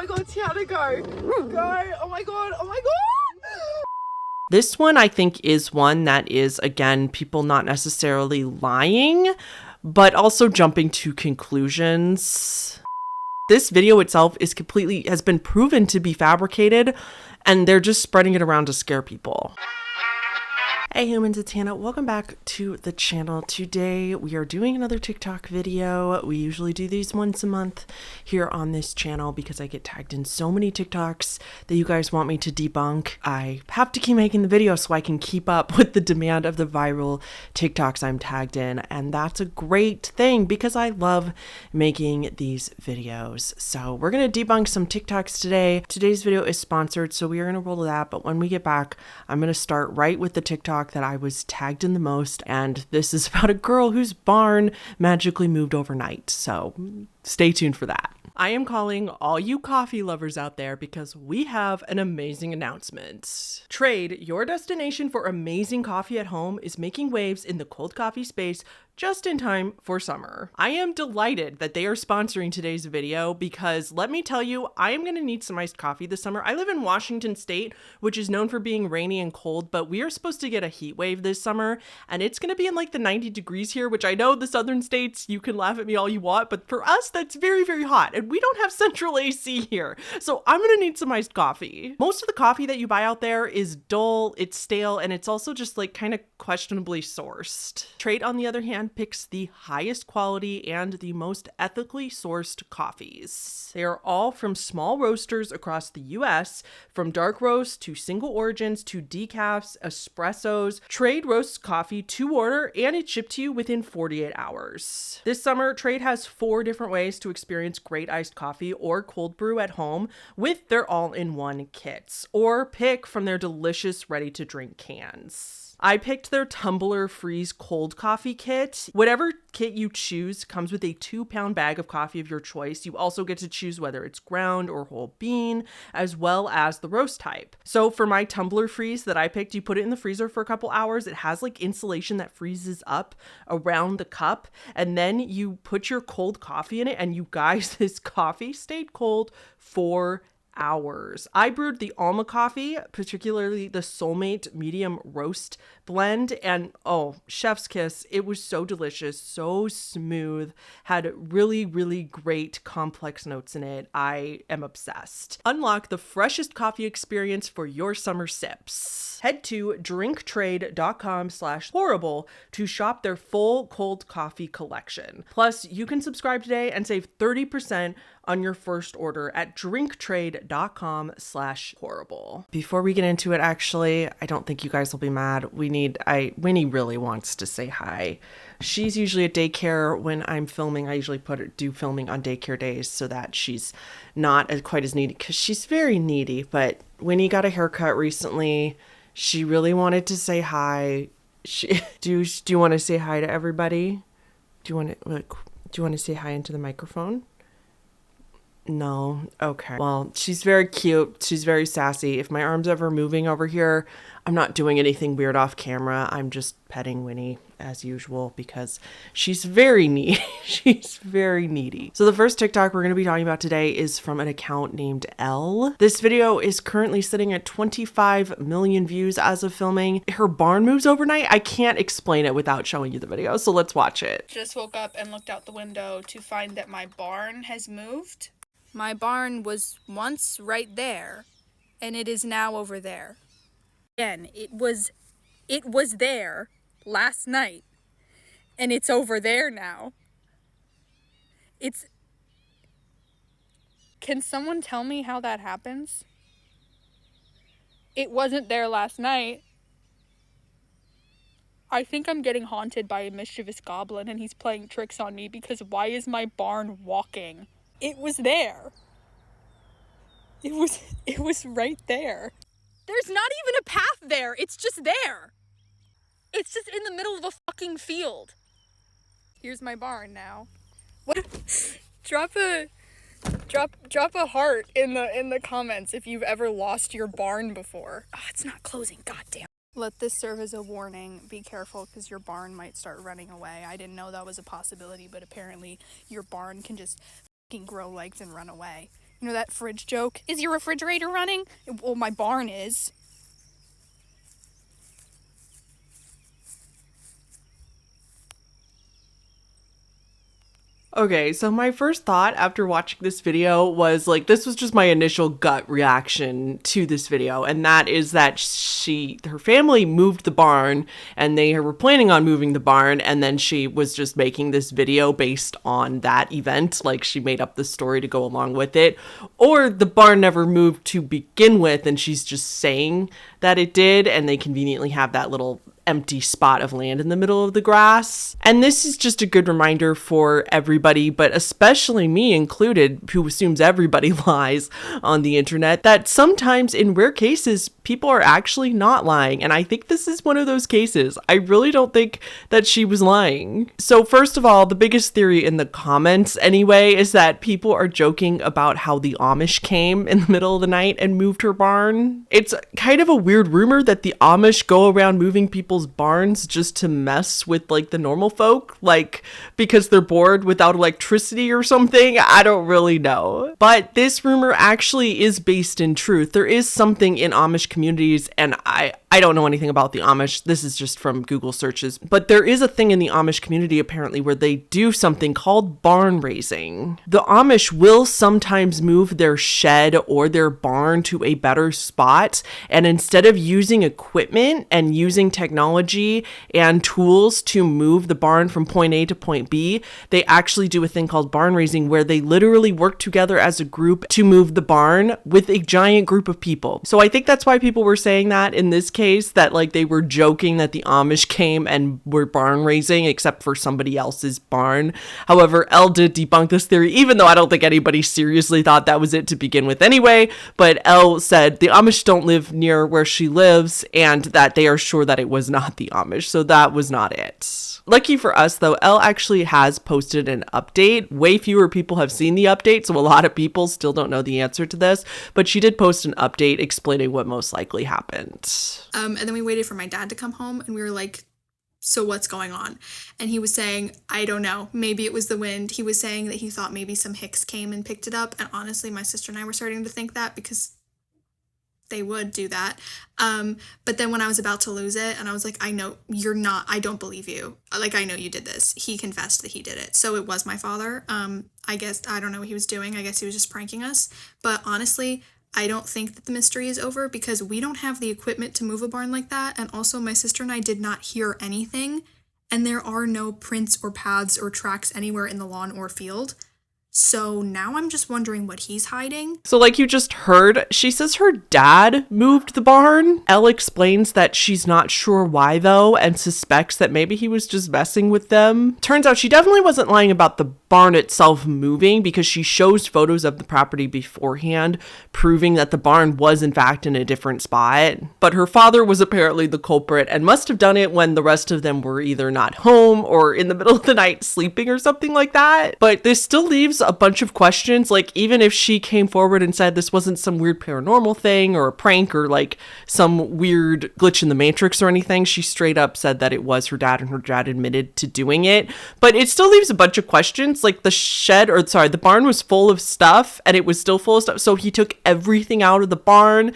god, Tiana, go. Go. Oh my god. Oh my god. This one, I think, is one that is, again, people not necessarily lying, but also jumping to conclusions. This video itself has been proven to be fabricated, and they're just spreading it around to scare people. Hey humans, it's Hannah. Welcome back to the channel. Today we are doing another TikTok video. We usually do these once a month here on this channel because I get tagged in so many TikToks that you guys want me to debunk. I have to keep making the video so I can keep up with the demand of the viral TikToks I'm tagged in, and that's a great thing because I love making these videos. So we're gonna debunk some TikToks today. Today's video is sponsored, so we are gonna roll to that, but when we get back, I'm gonna start right with the TikTok that I was tagged in the most, and this is about a girl whose barn magically moved overnight, so stay tuned for that. I am calling all you coffee lovers out there because we have an amazing announcement. Trade, your destination for amazing coffee at home, is making waves in the cold coffee space just in time for summer. I am delighted that they are sponsoring today's video because let me tell you, I am gonna need some iced coffee this summer. I live in Washington State, which is known for being rainy and cold, but we are supposed to get a heat wave this summer, and it's gonna be in like the 90 degrees here, which I know the southern states, you can laugh at me all you want, but for us, that's very, very hot, and we don't have central AC here, so I'm gonna need some iced coffee. Most of the coffee that you buy out there is dull, it's stale, and it's also just like kind of questionably sourced. Trade, on the other hand, picks the highest quality and the most ethically sourced coffees. They are all from small roasters across the US, from dark roast to single origins to decafs, espressos. Trade roasts coffee to order and it's shipped to you within 48 hours. This summer, Trade has 4 different ways to experience great iced coffee or cold brew at home with their all-in-one kits, or pick from their delicious ready-to-drink cans. I picked their tumbler freeze cold coffee kit. Whatever kit you choose comes with a 2-pound bag of coffee of your choice. You also get to choose whether it's ground or whole bean, as well as the roast type. So for my tumbler freeze that I picked, you put it in the freezer for a couple hours. It has like insulation that freezes up around the cup, and then you put your cold coffee in it, and you guys, this coffee stayed cold for hours. I brewed the Alma coffee, particularly the Soulmate medium roast blend, and oh, chef's kiss. It was so delicious, so smooth, had really, really great complex notes in it. I am obsessed. Unlock the freshest coffee experience for your summer sips. Head to drinktrade.com/horrible to shop their full cold coffee collection. Plus, you can subscribe today and save 30% on your first order at drinktrade.com/horrible. Before we get into it, actually, I don't think you guys will be mad. Winnie really wants to say hi. She's usually at daycare when I'm filming. I usually do filming on daycare days so that she's not quite as needy, because she's very needy. But Winnie got a haircut recently. She really wanted to say hi. Do you want to say hi to everybody? Do you want to say hi into the microphone? No. Okay. Well, she's very cute. She's very sassy. If my arm's ever moving over here, I'm not doing anything weird off camera. I'm just petting Winnie as usual because she's very needy. She's very needy. So the first TikTok we're going to be talking about today is from an account named Elle. This video is currently sitting at 25 million views as of filming. Her barn moves overnight. I can't explain it without showing you the video, so let's watch it. Just woke up and looked out the window to find that my barn has moved. My barn was once right there, and it is now over there. Again, it was there last night, and it's over there now. Can someone tell me how that happens? It wasn't there last night. I think I'm getting haunted by a mischievous goblin, and he's playing tricks on me because why is my barn walking? It was there. It was right there. There's not even a path there. It's just there. It's just in the middle of a fucking field. Here's my barn now. What? Drop a heart in the comments if you've ever lost your barn before. Oh, it's not closing. Goddamn. Let this serve as a warning. Be careful because your barn might start running away. I didn't know that was a possibility, but apparently your barn can just fucking grow legs and run away. You know that fridge joke? Is your refrigerator running? Well, my barn is. Okay, so my first thought after watching this video was like, this was just my initial gut reaction to this video, and that is that her family moved the barn, and they were planning on moving the barn, and then she was just making this video based on that event, like she made up the story to go along with it, or the barn never moved to begin with, and she's just saying that it did, and they conveniently have that little empty spot of land in the middle of the grass. And this is just a good reminder for everybody, but especially me included, who assumes everybody lies on the internet, that sometimes in rare cases, people are actually not lying. And I think this is one of those cases. I really don't think that she was lying. So first of all, the biggest theory in the comments anyway, is that people are joking about how the Amish came in the middle of the night and moved her barn. It's kind of a weird rumor that the Amish go around moving people's barns just to mess with like the normal folk, like because they're bored without electricity or something. I don't really know. But this rumor actually is based in truth. There is something in Amish communities, and I don't know anything about the Amish. This is just from Google searches. But there is a thing in the Amish community apparently where they do something called barn raising. The Amish will sometimes move their shed or their barn to a better spot, and instead of using equipment and using technology and tools to move the barn from point A to point B, they actually do a thing called barn raising where they literally work together as a group to move the barn with a giant group of people. So I think that's why people were saying that in this case, that like they were joking that the Amish came and were barn raising except for somebody else's barn. However, Elle did debunk this theory, even though I don't think anybody seriously thought that was it to begin with anyway. But Elle said the Amish don't live near where she lives and that they are sure that it was not the Amish. So that was not it. Lucky for us though, Elle actually has posted an update. Way fewer people have seen the update, so a lot of people still don't know the answer to this, but she did post an update explaining what most likely happened. And then we waited for my dad to come home, and we were like, so what's going on? And he was saying, I don't know, maybe it was the wind. He was saying that he thought maybe some Hicks came and picked it up, and honestly, my sister and I were starting to think that because they would do that. But then when I was about to lose it, and I was like, I know you're not, I don't believe you. Like, I know you did this. He confessed that he did it. So it was my father. I guess, I don't know what he was doing. I guess he was just pranking us. But honestly, I don't think that the mystery is over because we don't have the equipment to move a barn like that. And also my sister and I did not hear anything. And there are no prints or paths or tracks anywhere in the lawn or field. So now I'm just wondering what he's hiding. So like you just heard, she says her dad moved the barn. Elle explains that she's not sure why though, and suspects that maybe he was just messing with them. Turns out she definitely wasn't lying about the barn itself moving because she shows photos of the property beforehand, proving that the barn was in fact in a different spot. But her father was apparently the culprit and must have done it when the rest of them were either not home or in the middle of the night sleeping or something like that. But this still leaves a bunch of questions. Like, even if she came forward and said this wasn't some weird paranormal thing or a prank or like some weird glitch in the matrix or anything, she straight up said that it was her dad and her dad admitted to doing it. But it still leaves a bunch of questions. Like the barn was full of stuff and it was still full of stuff. So he took everything out of the barn.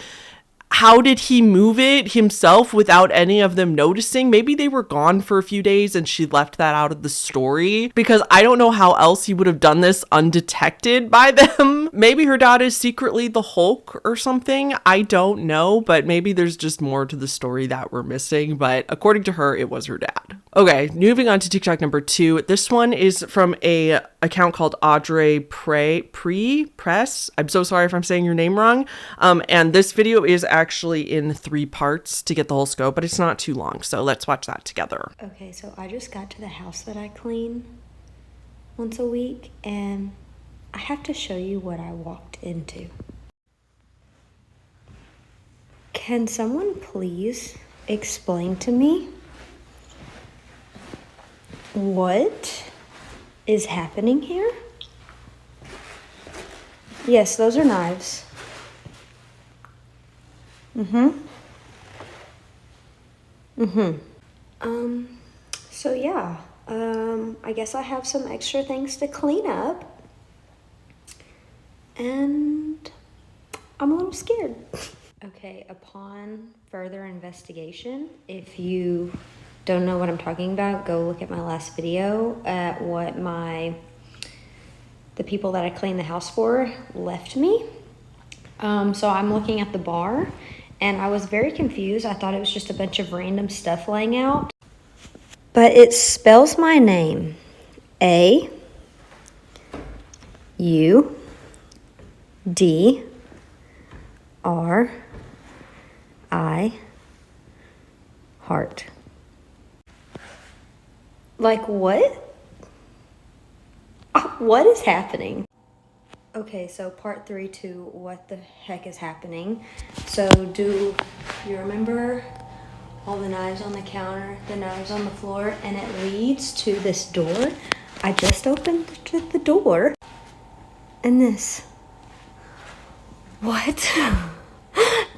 How did he move it himself without any of them noticing? Maybe they were gone for a few days and she left that out of the story, because I don't know how else he would have done this undetected by them. Maybe her dad is secretly the Hulk or something. I don't know, but maybe there's just more to the story that we're missing. But according to her, it was her dad. Okay, moving on to TikTok number 2. This one is from a account called Audrey Press. I'm so sorry if I'm saying your name wrong. And this video is actually in 3 parts to get the whole scope, but it's not too long. So let's watch that together. Okay, so I just got to the house that I clean once a week, and I have to show you what I walked into. Can someone please explain to me what is happening here? Yes, those are knives. So yeah, I guess I have some extra things to clean up. and I'm a little scared. Okay, upon further investigation, if you don't know what I'm talking about, go look at my last video at what the people that I cleaned the house for left me. So I'm looking at the bar, and I was very confused. I thought it was just a bunch of random stuff laying out. But it spells my name. A-U-D-R-I heart. Like what? What is happening? Okay, so part 3 to what the heck is happening. So do you remember all the knives on the counter, the knives on the floor, and it leads to this door? I just opened the door, and this. What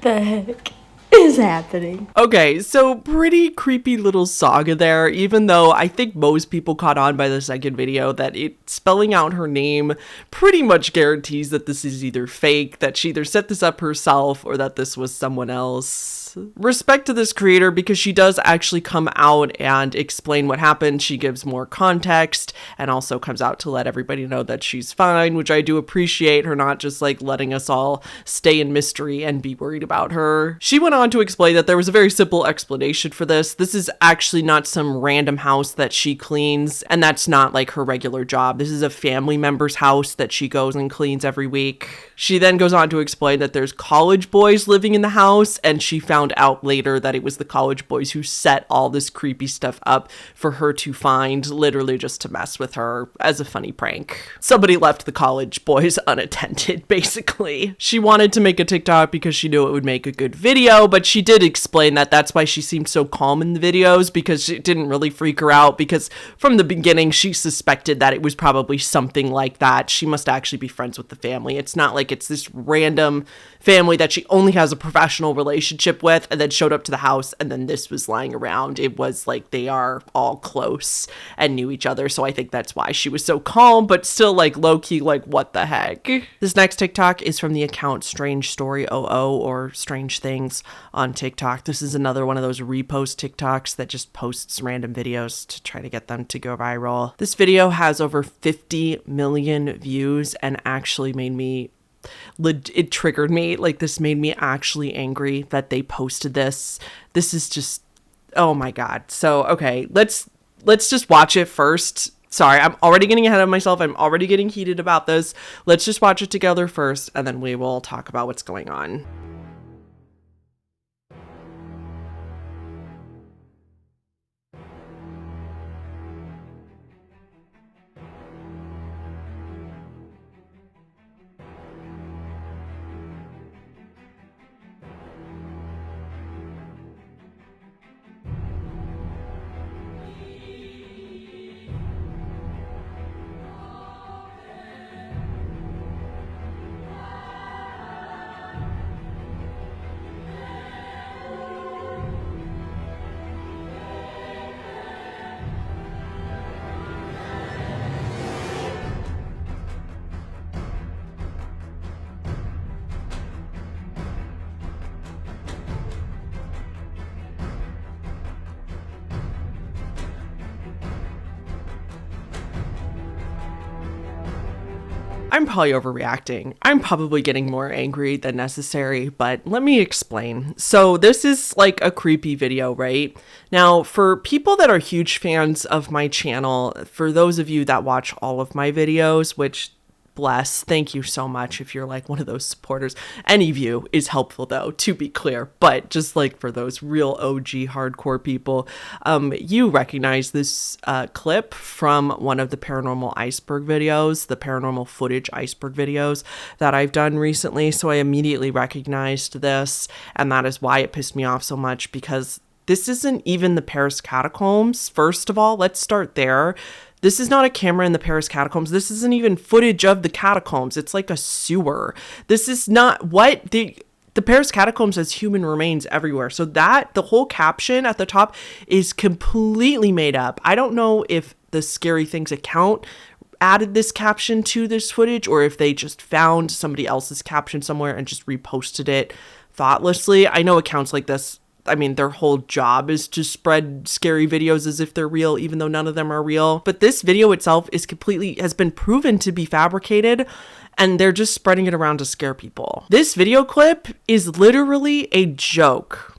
the heck is happening? Okay, so pretty creepy little saga there, even though I think most people caught on by the second video that it spelling out her name pretty much guarantees that this is either fake, that she either set this up herself, or that this was someone else. Respect to this creator because she does actually come out and explain what happened. She gives more context and also comes out to let everybody know that she's fine, which I do appreciate, her not just like letting us all stay in mystery and be worried about her. She went on to explain that there was a very simple explanation for this. This is actually not some random house that she cleans, and that's not like her regular job. This is a family member's house that she goes and cleans every week. She then goes on to explain that there's college boys living in the house, and she found out later that it was the college boys who set all this creepy stuff up for her to find, literally just to mess with her as a funny prank. Somebody left the college boys unattended, basically. She wanted to make a TikTok because she knew it would make a good video, but she did explain that that's why she seemed so calm in the videos, because it didn't really freak her out, because from the beginning she suspected that it was probably something like that. She must actually be friends with the family. It's not like it's this random family that she only has a professional relationship with and then showed up to the house and then this was lying around. It was like they are all close and knew each other, so I think that's why she was so calm, but still like low-key like what the heck. This next TikTok is from the account Strange Story 00 or Strange Things on TikTok. This is another one of those repost TikToks that just posts random videos to try to get them to go viral. This video has over 50 million views and actually made me it triggered me. Like, this made me actually angry that they posted this. This is just, oh my god. So okay, let's just watch it first. Sorry, I'm already getting ahead of myself. I'm already getting heated about this. Let's just watch it together first, and then we will talk about what's going on. I'm probably overreacting. I'm probably getting more angry than necessary, but let me explain. So this is like a creepy video, right? Now, for people that are huge fans of my channel, for those of you that watch all of my videos, which bless, thank you so much if you're like one of those supporters. Any view is helpful though, to be clear, but just like for those real OG hardcore people, you recognize this clip from one of the paranormal iceberg videos, the paranormal footage iceberg videos that I've done recently. So I immediately recognized this, and that is why it pissed me off so much, because this isn't even the Paris catacombs. First of all, let's start there. This is not a camera in the Paris catacombs. This isn't even footage of the catacombs. It's like a sewer. This is not what the Paris catacombs has human remains everywhere. So that the whole caption at the top is completely made up. I don't know if the Scary Things account added this caption to this footage or if they just found somebody else's caption somewhere and just reposted it thoughtlessly. I know accounts like this, I mean, their whole job is to spread scary videos as if they're real, even though none of them are real. But this video itself has been proven to be fabricated, and they're just spreading it around to scare people. This video clip is literally a joke.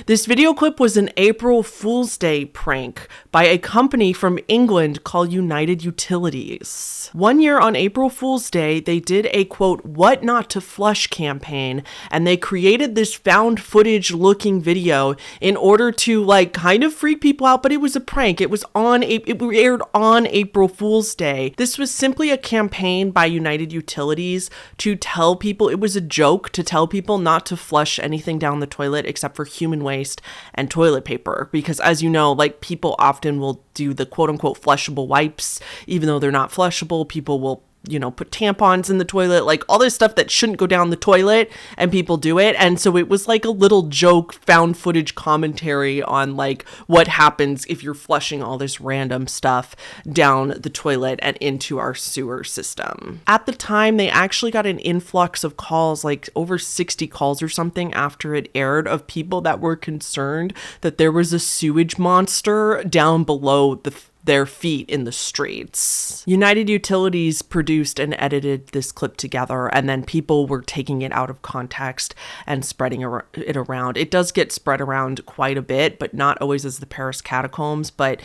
This video clip was an April Fool's Day prank by a company from England called United Utilities. One year on April Fool's Day, they did a quote, "what not to flush" campaign, and they created this found footage looking video in order to like kind of freak people out, but it was a prank. It aired on April Fool's Day. This was simply a campaign by United Utilities to tell people, it was a joke to tell people not to flush anything down the toilet except for human waste and toilet paper, because as you know, like people often will do the quote unquote flushable wipes, even though they're not flushable. People will, you know, put tampons in the toilet, like all this stuff that shouldn't go down the toilet, and people do it. And so it was like a little joke found footage commentary on like what happens if you're flushing all this random stuff down the toilet and into our sewer system. At the time, they actually got an influx of calls, like over 60 calls or something after it aired, of people that were concerned that there was a sewage monster down below their feet in the streets. United Utilities produced and edited this clip together, and then people were taking it out of context and spreading it around. It does get spread around quite a bit, but not always as the Paris catacombs. But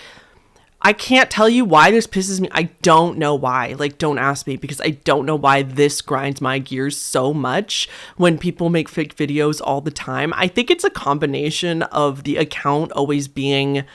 I can't tell you why this pisses me. I don't know why. Like, don't ask me, because I don't know why this grinds my gears so much when people make fake videos all the time. I think it's a combination of the account always being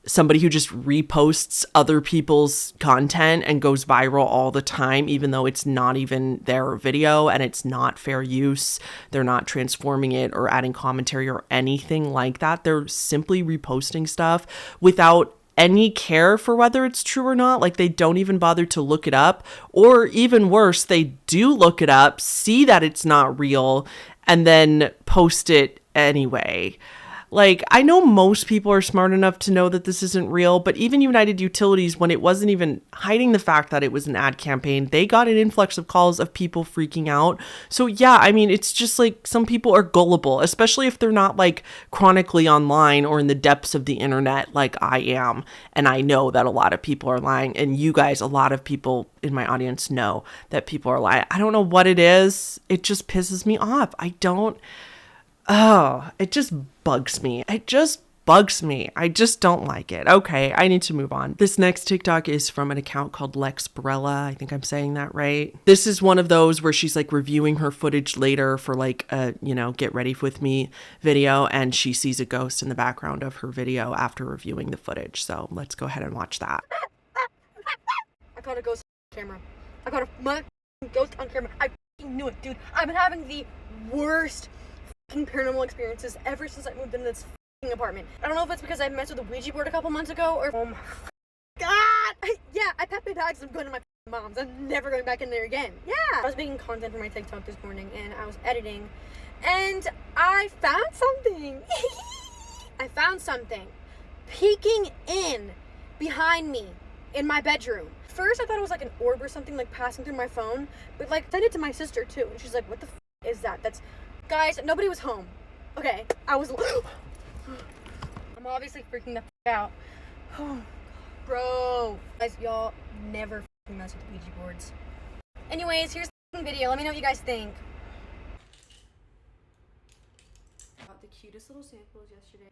somebody who just reposts other people's content and goes viral all the time, even though it's not even their video and it's not fair use. They're not transforming it or adding commentary or anything like that. They're simply reposting stuff without any care for whether it's true or not. Like, they don't even bother to look it up, or even worse, they do look it up, see that it's not real, and then post it anyway. Like, I know most people are smart enough to know that this isn't real, but even United Utilities, when it wasn't even hiding the fact that it was an ad campaign, they got an influx of calls of people freaking out. So yeah, I mean, it's just like some people are gullible, especially if they're not like chronically online or in the depths of the internet like I am. And I know that a lot of people are lying, and you guys, a lot of people in my audience know that people are lying. I don't know what it is. It just pisses me off. It just bugs me. It just bugs me. I just don't like it. Okay, I need to move on. This next TikTok is from an account called Lex Barella. I think I'm saying that right. This is one of those where she's like reviewing her footage later for like a, get ready with me video, and she sees a ghost in the background of her video after reviewing the footage. So let's go ahead and watch that. I caught a ghost on camera. I caught a ghost on camera. I knew it, dude. I've been having the worst paranormal experiences ever since I moved into this apartment. I don't know if it's because I messed with a Ouija board a couple months ago, or oh my god, yeah, I packed my bags. I'm going to my mom's. I'm never going back in there again. Yeah, I was making content for my TikTok this morning, and I was editing, and I found something. I found something peeking in behind me in my bedroom. First, I thought it was like an orb or something like passing through my phone, but like sent it to my sister too, and she's like, "What the is that?" Guys, nobody was home. Okay, I was. I'm obviously freaking the out. Bro. Guys, y'all never mess with Ouija boards. Anyways, here's the video. Let me know what you guys think. Got the cutest little samples yesterday.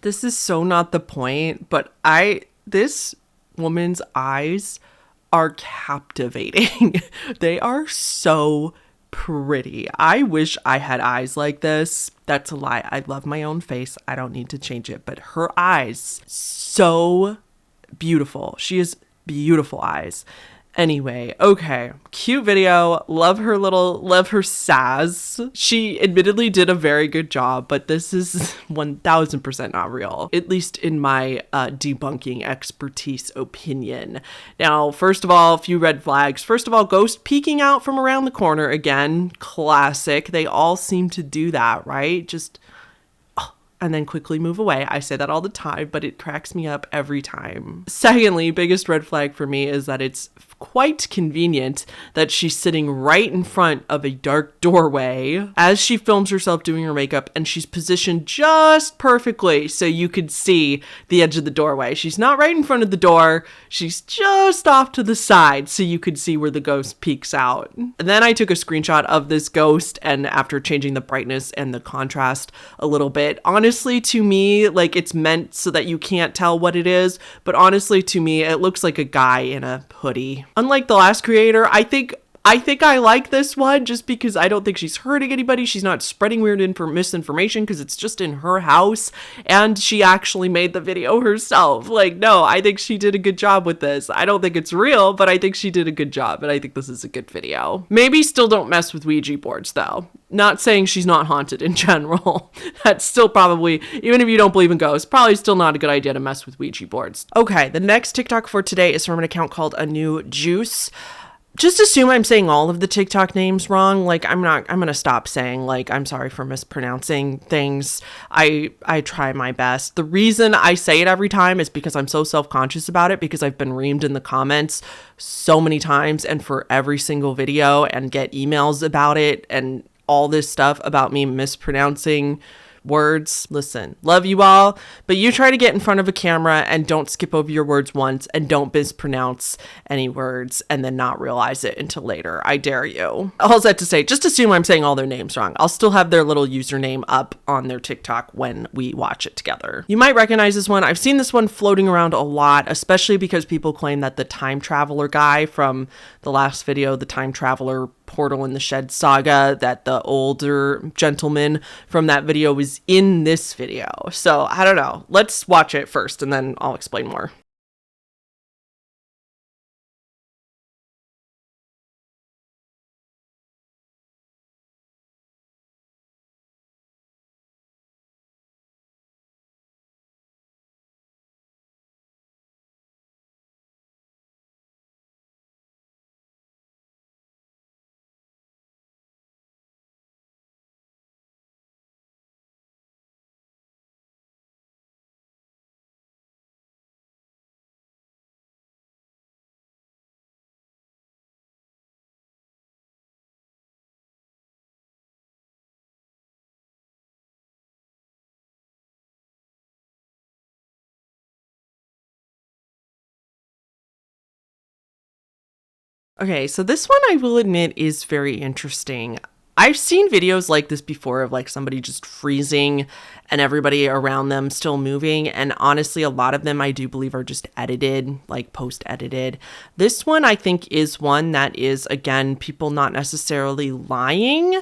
This is so not the point, but this woman's eyes are captivating. They are so pretty. I wish I had eyes like this. That's a lie. I love my own face. I don't need to change it, but her eyes, so beautiful. She has beautiful eyes. Anyway, okay, cute video. Love her sass. She admittedly did a very good job, but this is 1000% not real, at least in my debunking expertise opinion. Now, first of all, a few red flags. First of all, ghost peeking out from around the corner. Again, classic. They all seem to do that, right? Just and then quickly move away. I say that all the time, but it cracks me up every time. Secondly, biggest red flag for me is that it's quite convenient that she's sitting right in front of a dark doorway as she films herself doing her makeup, and she's positioned just perfectly so you could see the edge of the doorway. She's not right in front of the door. She's just off to the side so you could see where the ghost peeks out. And then I took a screenshot of this ghost, and after changing the brightness and the contrast a little bit, honestly, to me, like, it's meant so that you can't tell what it is, but honestly, to me, it looks like a guy in a hoodie. Unlike the last creator, I think I like this one just because I don't think she's hurting anybody. She's not spreading weird misinformation because it's just in her house, and she actually made the video herself. Like, no, I think she did a good job with this. I don't think it's real, but I think she did a good job, and I think this is a good video. Maybe still don't mess with Ouija boards, though. Not saying she's not haunted in general. That's still probably, even if you don't believe in ghosts, probably still not a good idea to mess with Ouija boards. Okay, the next TikTok for today is from an account called A New Juice. Just assume I'm saying all of the TikTok names wrong. Like, I'm gonna stop saying, like, I'm sorry for mispronouncing things. I try my best. The reason I say it every time is because I'm so self-conscious about it, because I've been reamed in the comments so many times and for every single video, and get emails about it and all this stuff about me mispronouncing words. Listen, love you all, but you try to get in front of a camera and don't skip over your words once, and don't mispronounce any words and then not realize it until later. I dare you. All that to say, just assume I'm saying all their names wrong. I'll still have their little username up on their TikTok when we watch it together. You might recognize this one. I've seen this one floating around a lot, especially because people claim that the time traveler guy from the last video, the time traveler portal in the shed saga, that the older gentleman from that video was in this video. So I don't know. Let's watch it first and then I'll explain more. Okay, so this one I will admit is very interesting. I've seen videos like this before of like somebody just freezing and everybody around them still moving. And honestly, a lot of them I do believe are just edited, like post-edited. This one I think is one that is, again, people not necessarily lying,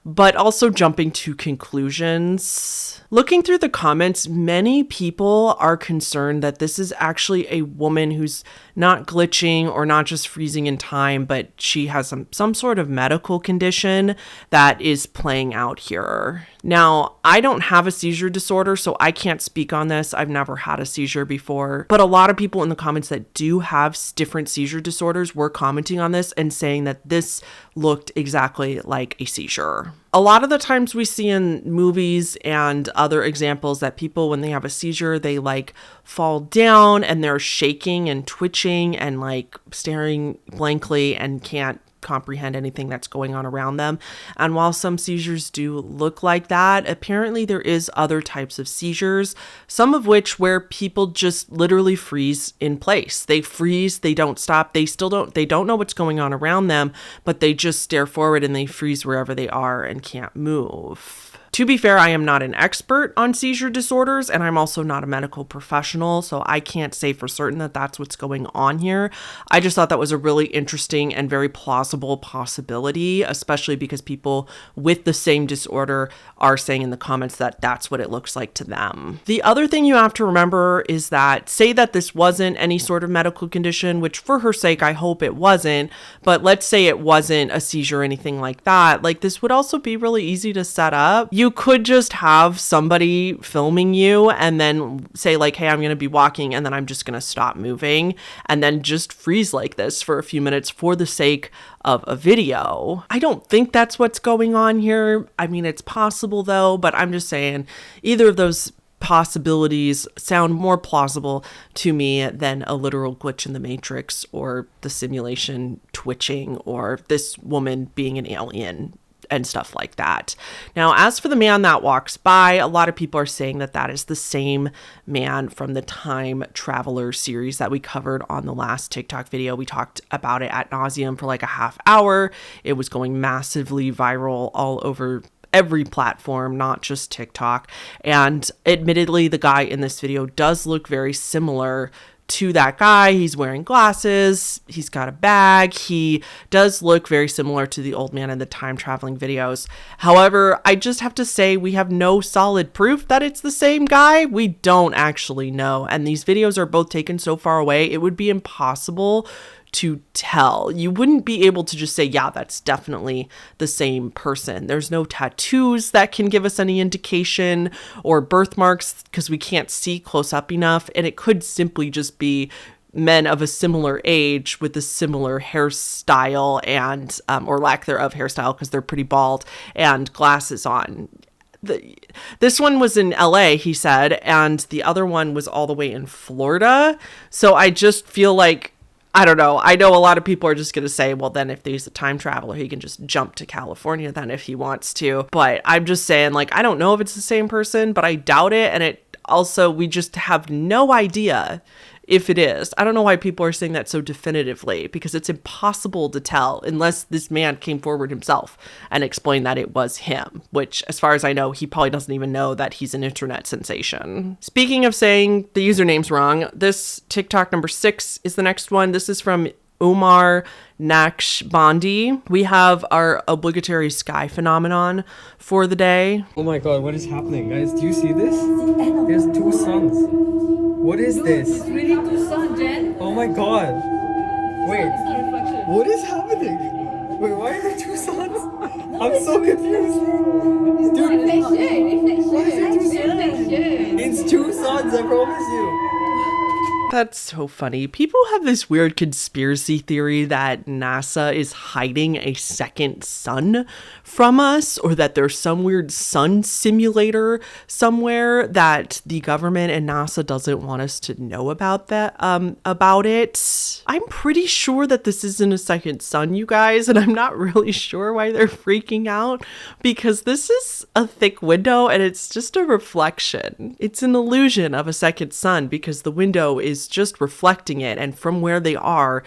but also jumping to conclusions. Looking through the comments, many people are concerned that this is actually a woman who's not glitching or not just freezing in time, but she has some sort of medical condition that is playing out here. Now, I don't have a seizure disorder, so I can't speak on this. I've never had a seizure before, but a lot of people in the comments that do have different seizure disorders were commenting on this and saying that this looked exactly like a seizure. A lot of the times we see in movies and other examples that people, when they have a seizure, they like fall down and they're shaking and twitching and like staring blankly and can't comprehend anything that's going on around them. And while some seizures do look like that, apparently there is other types of seizures, some of which where people just literally freeze in place. They freeze, they don't stop, they don't know what's going on around them, but they just stare forward and they freeze wherever they are and can't move. To be fair, I am not an expert on seizure disorders, and I'm also not a medical professional, so I can't say for certain that that's what's going on here. I just thought that was a really interesting and very plausible possibility, especially because people with the same disorder are saying in the comments that that's what it looks like to them. The other thing you have to remember is that, say that this wasn't any sort of medical condition, which for her sake, I hope it wasn't, but let's say it wasn't a seizure or anything like that, like this would also be really easy to set up. you could just have somebody filming you and then say like, hey, I'm going to be walking and then I'm just going to stop moving and then just freeze like this for a few minutes for the sake of a video. I don't think that's what's going on here. I mean, it's possible though, but I'm just saying either of those possibilities sound more plausible to me than a literal glitch in the Matrix or the simulation twitching or this woman being an alien and stuff like that. Now, as for the man that walks by, a lot of people are saying that that is the same man from the Time Traveler series that we covered on the last TikTok video. We talked about it ad nauseum for like a half hour. It was going massively viral all over every platform, not just TikTok. And admittedly, the guy in this video does look very similar to that guy. He's wearing glasses, he's got a bag, he does look very similar to the old man in the time traveling videos. However, I just have to say we have no solid proof that it's the same guy. We don't actually know, and these videos are both taken so far away, it would be impossible to tell. You wouldn't be able to just say, yeah, that's definitely the same person. There's no tattoos that can give us any indication or birthmarks because we can't see close up enough. And it could simply just be men of a similar age with a similar hairstyle and, or lack thereof hairstyle because they're pretty bald and glasses on. This one was in LA, he said, and the other one was all the way in Florida. So I just feel like, I don't know. I know a lot of people are just going to say, well, then if he's a time traveler, he can just jump to California then if he wants to. But I'm just saying, like, I don't know if it's the same person, but I doubt it. And it also, we just have no idea if it is. I don't know why people are saying that so definitively, because it's impossible to tell unless this man came forward himself and explained that it was him, which as far as I know, he probably doesn't even know that he's an internet sensation. Speaking of saying the username's wrong, this TikTok number 6 is the next one. This is from Umar Naqshbandi. We have our obligatory sky phenomenon for the day. Oh my god, what is happening, guys? Do you see this? There's 2 suns. What is this? It's really two suns, Jen. Oh my god. Wait, It's not a reflection. what is happening? Wait, why are there 2 suns? I'm so confused. Dude, Reflection. why is there 2 suns? Reflection. It's 2 suns, I promise you. That's so funny. People have this weird conspiracy theory that NASA is hiding a second sun from us, or that there's some weird sun simulator somewhere that the government and NASA doesn't want us to know about about it. I'm pretty sure that this isn't a second sun, you guys, and I'm not really sure why they're freaking out, because this is a thick window and it's just a reflection. It's an illusion of a second sun because the window is just reflecting it, and from where they are,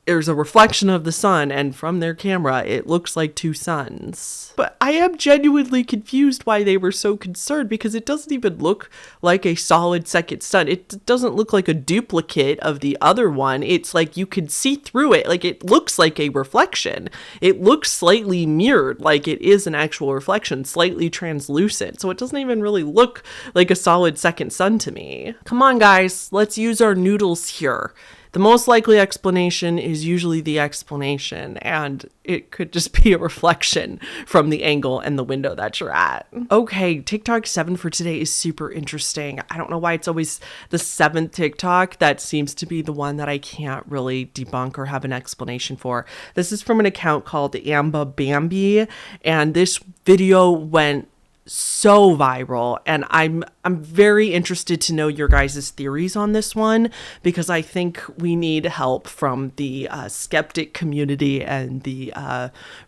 there's a reflection of the sun, and from their camera it looks like 2 suns. But I am genuinely confused why they were so concerned, because it doesn't even look like a solid second sun. It doesn't look like a duplicate of the other one. It's like you can see through it, like it looks like a reflection. It looks slightly mirrored, like it is an actual reflection, slightly translucent. So it doesn't even really look like a solid second sun to me. Come on guys, let's use our noodles here. The most likely explanation is usually the explanation, and it could just be a reflection from the angle and the window that you're at. Okay, TikTok 7 for today is super interesting. I don't know why it's always the 7th TikTok that seems to be the one that I can't really debunk or have an explanation for. This is from an account called Amba Bambi, and this video went so viral, and I'm very interested to know your guys' theories on this one, because I think we need help from the skeptic community and the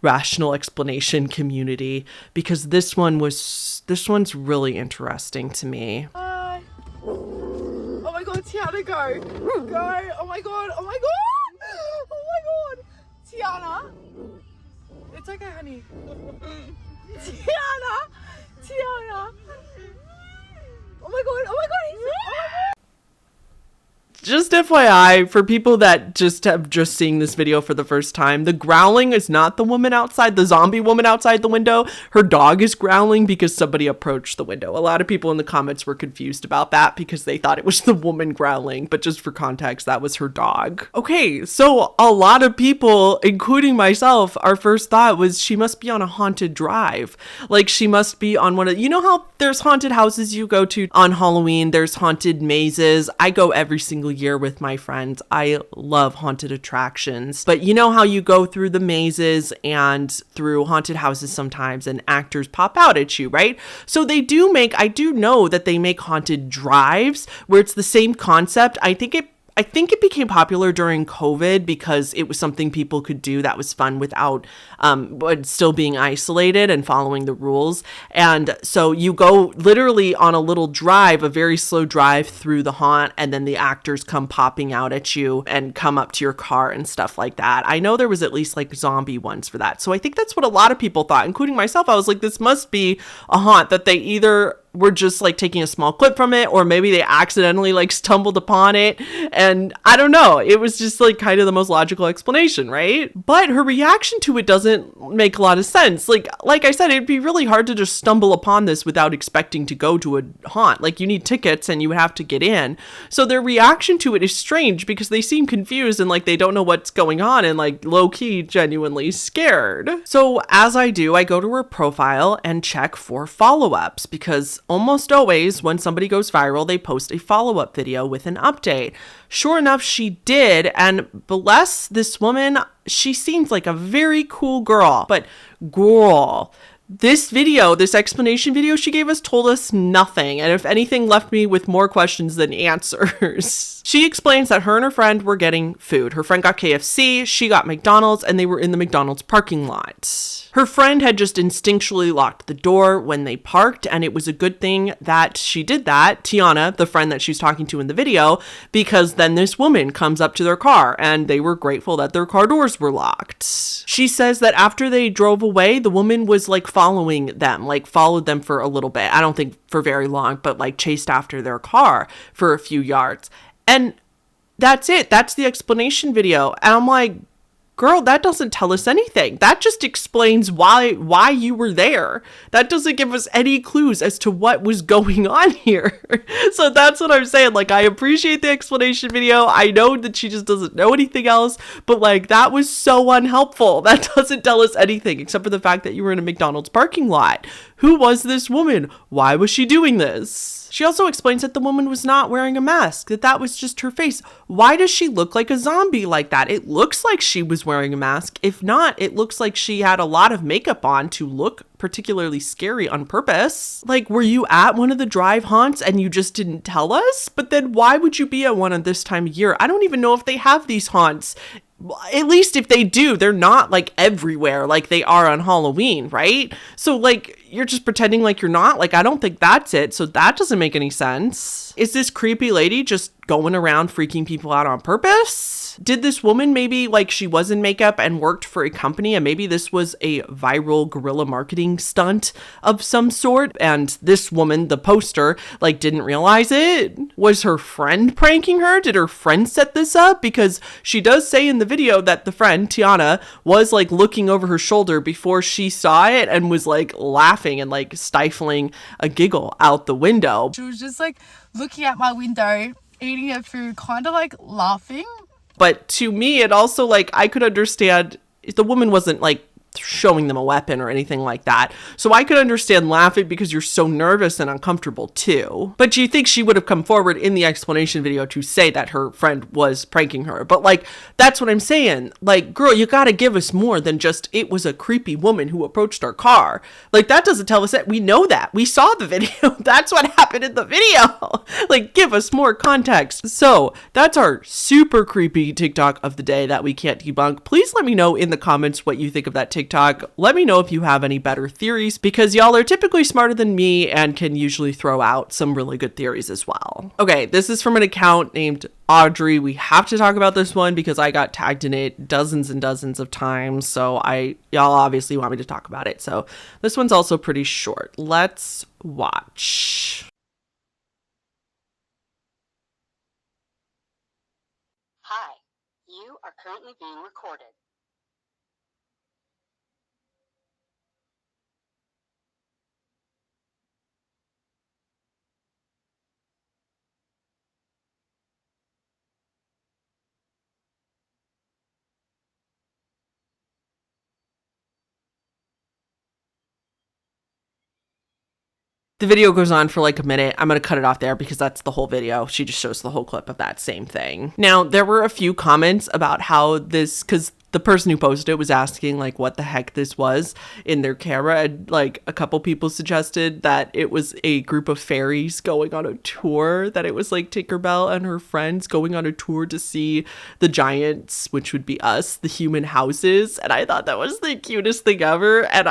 rational explanation community, because this one's really interesting to me. Hi. Oh my god, Tiana, go. Go. Oh my god. Oh my god. Oh my god. Tiana. It's okay, honey. Tiana. Tiana. Oh my god. Oh my god. Oh my god. Just FYI, for people that just have just seen this video for the first time, the growling is not the woman outside, the zombie woman outside the window. Her dog is growling because somebody approached the window. A lot of people in the comments were confused about that because they thought it was the woman growling, but just for context, that was her dog. Okay, so a lot of people, including myself, our first thought was she must be on a haunted drive. Like she must be on one of, you know how there's haunted houses you go to on Halloween, there's haunted mazes. I go every single year with my friends. I love haunted attractions, but you know how you go through the mazes and through haunted houses sometimes and actors pop out at you, right? So they do make, I do know that they make haunted drives where it's the same concept. I think it became popular during COVID because it was something people could do that was fun without but still being isolated and following the rules. And so you go literally on a little drive, a very slow drive through the haunt, and then the actors come popping out at you and come up to your car and stuff like that. I know there was at least like zombie ones for that. So I think that's what a lot of people thought, including myself. I was like, this must be a haunt that they either were just like taking a small clip from it, or maybe they accidentally like stumbled upon it. And I don't know, it was just like kind of the most logical explanation, right? But her reaction to it doesn't make a lot of sense. Like I said, it'd be really hard to just stumble upon this without expecting to go to a haunt. Like you need tickets and you have to get in. So their reaction to it is strange because they seem confused and like they don't know what's going on and like low-key genuinely scared. So as I do, I go to her profile and check for follow-ups because almost always when somebody goes viral, they post a follow-up video with an update. Sure enough, she did. And bless this woman, she seems like a very cool girl. But girl, this video, this explanation video she gave us told us nothing. And if anything, left me with more questions than answers. She explains that her and her friend were getting food. Her friend got KFC, she got McDonald's, and they were in the McDonald's parking lot. Her friend had just instinctually locked the door when they parked, and it was a good thing that she did that, Tiana, the friend that she's talking to in the video, because then this woman comes up to their car, and they were grateful that their car doors were locked. She says that after they drove away, the woman was like following them, like followed them for a little bit. I don't think for very long, but like chased after their car for a few yards. And that's it. That's the explanation video. And I'm like, girl, that doesn't tell us anything. That just explains why you were there. That doesn't give us any clues as to what was going on here. So that's what I'm saying. Like, I appreciate the explanation video. I know that she just doesn't know anything else, but like, that was so unhelpful. That doesn't tell us anything except for the fact that you were in a McDonald's parking lot. Who was this woman? Why was she doing this? She also explains that the woman was not wearing a mask, that was just her face. Why does she look like a zombie like that? It looks like she was wearing a mask. If not, it looks like she had a lot of makeup on to look particularly scary on purpose. Like, were you at one of the drive haunts and you just didn't tell us? But then why would you be at one at this time of year? I don't even know if they have these haunts. At least if they do, they're not like everywhere like they are on Halloween, right? So like, you're just pretending like you're not. Like, I don't think that's it. So that doesn't make any sense. Is this creepy lady just going around freaking people out on purpose? Did this woman maybe like she was in makeup and worked for a company, and maybe this was a viral guerrilla marketing stunt of some sort, and this woman, the poster, like didn't realize it? Was her friend pranking her? Did her friend set this up? Because she does say in the video that the friend, Tiana, was like looking over her shoulder before she saw it and was like laughing and like stifling a giggle out the window. She was just like looking at my window, eating her food, kind of like laughing. But to me, it also, like, I could understand if the woman wasn't like showing them a weapon or anything like that. So I could understand laughing because you're so nervous and uncomfortable too. But do you think she would have come forward in the explanation video to say that her friend was pranking her? But like, that's what I'm saying. Like, girl, you gotta give us more than just, it was a creepy woman who approached our car. Like, that doesn't tell us that. We know that. We saw the video. That's what happened in the video. Like, give us more context. So that's our super creepy TikTok of the day that we can't debunk. Please let me know in the comments what you think of that TikTok. Let me know if you have any better theories, because y'all are typically smarter than me and can usually throw out some really good theories as well. Okay, this is from an account named Audrey. We have to talk about this one because I got tagged in it dozens and dozens of times, so y'all obviously want me to talk about it. So this one's also pretty short. Let's watch. Hi, you are currently being recorded. The video goes on for like a minute. I'm going to cut it off there because that's the whole video. She just shows the whole clip of that same thing. Now, there were a few comments about how this, because the person who posted it was asking like what the heck this was in their camera, and like a couple people suggested that it was a group of fairies going on a tour, that it was like Tinkerbell and her friends going on a tour to see the giants, which would be us, the human houses. And I thought that was the cutest thing ever, and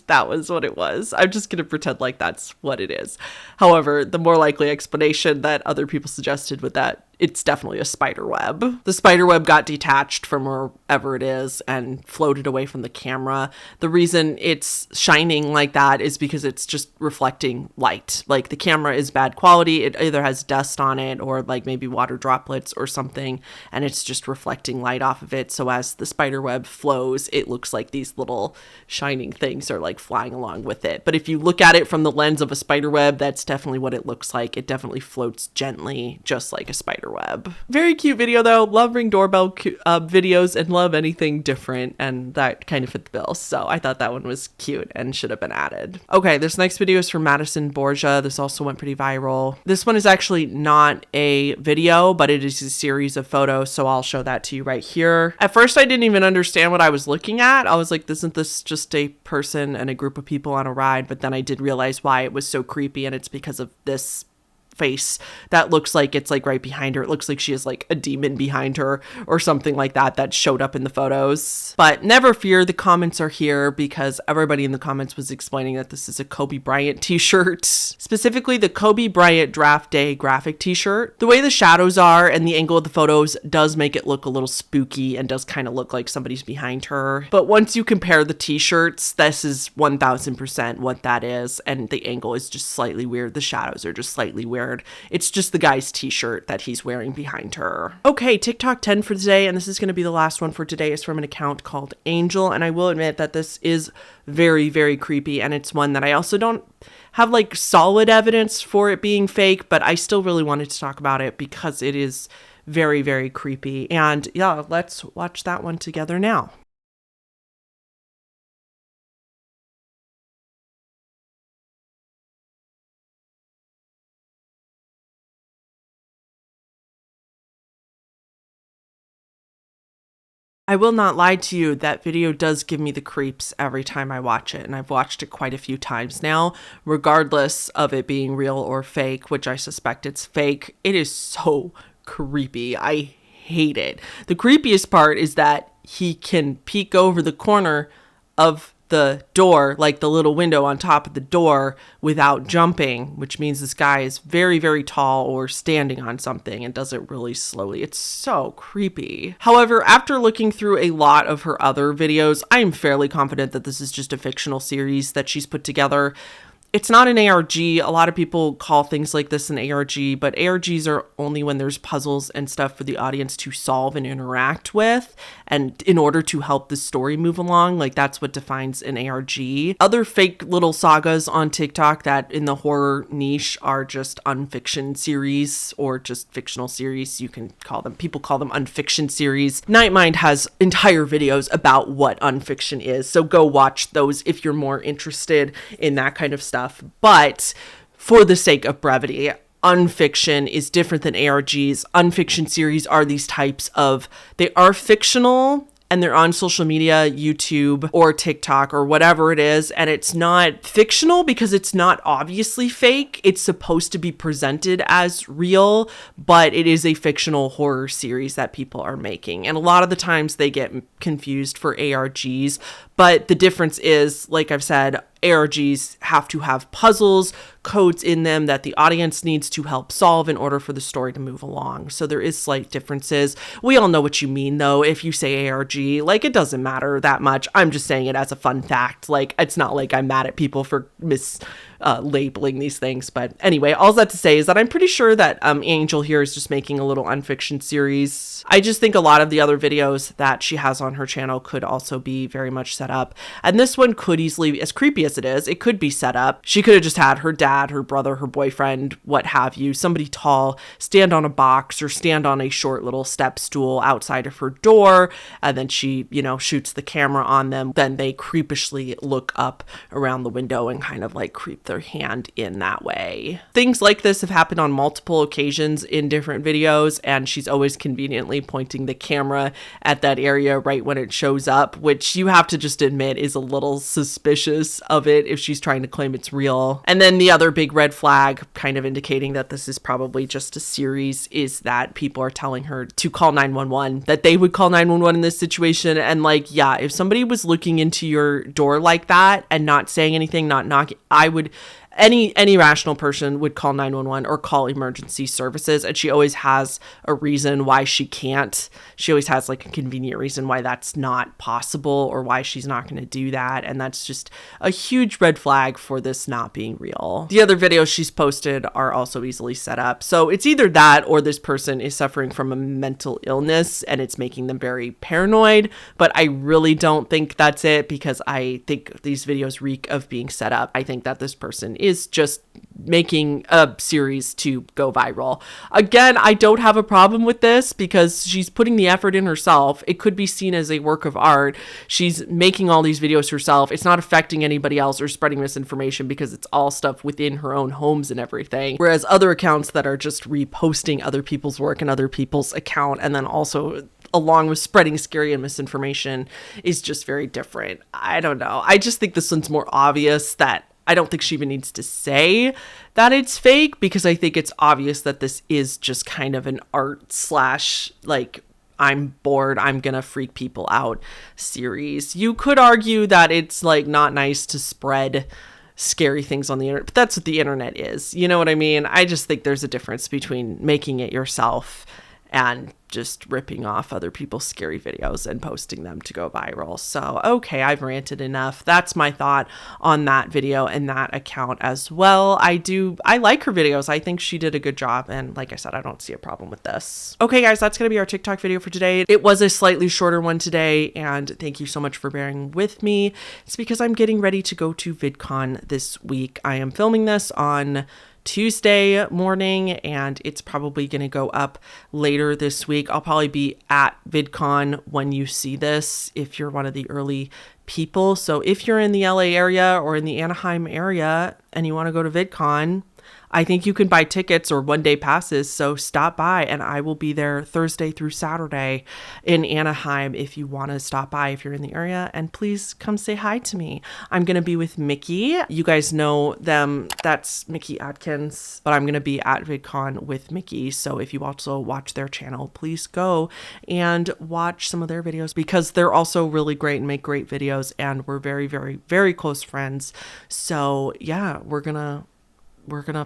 that was what it was. I'm just gonna pretend like that's what it is. However, the more likely explanation that other people suggested was that it's definitely a spider web. The spider web got detached from wherever it is and floated away from the camera. The reason it's shining like that is because it's just reflecting light. Like the camera is bad quality. It either has dust on it or like maybe water droplets or something, and it's just reflecting light off of it. So as the spider web flows, it looks like these little shining things are like flying along with it. But if you look at it from the lens of a spider web, that's definitely what it looks like. It definitely floats gently, just like a spider web. Very cute video though. Love Ring doorbell videos and love anything different, and that kind of fit the bill. So I thought that one was cute and should have been added. Okay, this next video is from Madison Borgia. This also went pretty viral. This one is actually not a video, but it is a series of photos, so I'll show that to you right here. At first I didn't even understand what I was looking at. I was like, isn't this just a person and a group of people on a ride? But then I did realize why it was so creepy, and it's because of this face that looks like it's like right behind her. It looks like she has like a demon behind her or something like that showed up in the photos. But never fear, the comments are here because everybody in the comments was explaining that this is a Kobe Bryant t-shirt, specifically the Kobe Bryant Draft Day graphic t-shirt. The way the shadows are and the angle of the photos does make it look a little spooky and does kind of look like somebody's behind her. But once you compare the t-shirts, this is 1000% what that is, and the angle is just slightly weird. The shadows are just slightly weird. It's just the guy's t-shirt that he's wearing behind her. Okay, TikTok 10 for today, and this is going to be the last one for today. It's from an account called Angel, and I will admit that this is very, very creepy, and it's one that I also don't have like solid evidence for it being fake, but I still really wanted to talk about it because it is very, very creepy. And yeah, let's watch that one together now. I will not lie to you, that video does give me the creeps every time I watch it, and I've watched it quite a few times now, regardless of it being real or fake, which I suspect it's fake. It is so creepy. I hate it. The creepiest part is that he can peek over the corner of the door, like the little window on top of the door, without jumping, which means this guy is very, very tall or standing on something and does it really slowly. It's so creepy. However, after looking through a lot of her other videos, I am fairly confident that this is just a fictional series that she's put together. It's not an ARG. A lot of people call things like this an ARG, but ARGs are only when there's puzzles and stuff for the audience to solve and interact with, and in order to help the story move along. Like, that's what defines an ARG. Other fake little sagas on TikTok that in the horror niche are just unfiction series or just fictional series. You can call them, people call them unfiction series. Nightmind has entire videos about what unfiction is, so go watch those if you're more interested in that kind of stuff. But for the sake of brevity, unfiction is different than ARGs. Unfiction series are these types of, they are fictional and they're on social media, YouTube or TikTok or whatever it is, and it's not fictional because it's not obviously fake. It's supposed to be presented as real, but it is a fictional horror series that people are making. And a lot of the times they get confused for ARGs, but the difference is, like I've said, ARGs have to have puzzles, codes in them that the audience needs to help solve in order for the story to move along. So there is slight differences. We all know what you mean though. If you say ARG, like it doesn't matter that much. I'm just saying it as a fun fact. Like it's not like I'm mad at people for labeling these things. But anyway, all that to say is that I'm pretty sure that Angel here is just making a little unfiction series. I just think a lot of the other videos that she has on her channel could also be very much set up. And this one could easily, as creepy as it is, it could be set up. She could have just had her dad, her brother, her boyfriend, what have you, somebody tall, stand on a box or stand on a short little step stool outside of her door. And then she, you know, shoots the camera on them. Then they creepishly look up around the window and kind of like creep their hand in that way. Things like this have happened on multiple occasions in different videos, and she's always conveniently pointing the camera at that area right when it shows up, which you have to just admit is a little suspicious of it if she's trying to claim it's real. And then the other big red flag, kind of indicating that this is probably just a series, is that people are telling her to call 911, that they would call 911 in this situation. And like, yeah, if somebody was looking into your door like that and not saying anything, not knocking, I would, any rational person would call 911 or call emergency services. And she always has a reason why she can't. She always has like a convenient reason why that's not possible or why she's not going to do that. And that's just a huge red flag for this not being real. The other videos she's posted are also easily set up. So it's either that or this person is suffering from a mental illness and it's making them very paranoid. But I really don't think that's it, because I think these videos reek of being set up. I think that this person is just making a series to go viral. Again, I don't have a problem with this because she's putting the effort in herself. It could be seen as a work of art. She's making all these videos herself. It's not affecting anybody else or spreading misinformation because it's all stuff within her own homes and everything. Whereas other accounts that are just reposting other people's work and other people's account, and then also along with spreading scary and misinformation, is just very different. I don't know. I just think this one's more obvious that I don't think she even needs to say that it's fake, because I think it's obvious that this is just kind of an art slash like I'm bored, I'm gonna freak people out series. You could argue that it's like not nice to spread scary things on the internet, but that's what the internet is. You know what I mean? I just think there's a difference between making it yourself and just ripping off other people's scary videos and posting them to go viral. So, okay, I've ranted enough. That's my thought on that video and that account as well. I like her videos. I think she did a good job. And like I said, I don't see a problem with this. Okay, guys, that's going to be our TikTok video for today. It was a slightly shorter one today, and thank you so much for bearing with me. It's because I'm getting ready to go to VidCon this week. I am filming this on Tuesday morning, and it's probably going to go up later this week. I'll probably be at VidCon when you see this if you're one of the early people. So if you're in the LA area or in the Anaheim area and you want to go to VidCon, I think you can buy tickets or one-day passes, so stop by, and I will be there Thursday through Saturday in Anaheim if you want to stop by if you're in the area, and please come say hi to me. I'm going to be with Mickey. You guys know them. That's Mickey Atkins, but I'm going to be at VidCon with Mickey, so if you also watch their channel, please go and watch some of their videos because they're also really great and make great videos, and we're very, very, very close friends. So yeah, we're gonna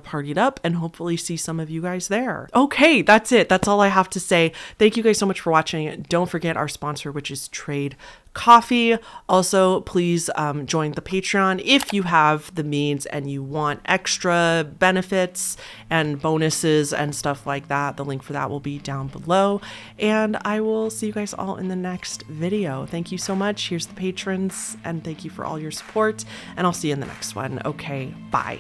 party it up and hopefully see some of you guys there. Okay, that's it. That's all I have to say. Thank you guys so much for watching. Don't forget our sponsor, which is Trade Coffee. Also, please join the Patreon if you have the means and you want extra benefits and bonuses and stuff like that. The link for that will be down below. And I will see you guys all in the next video. Thank you so much. Here's the patrons, and thank you for all your support. And I'll see you in the next one. Okay, bye.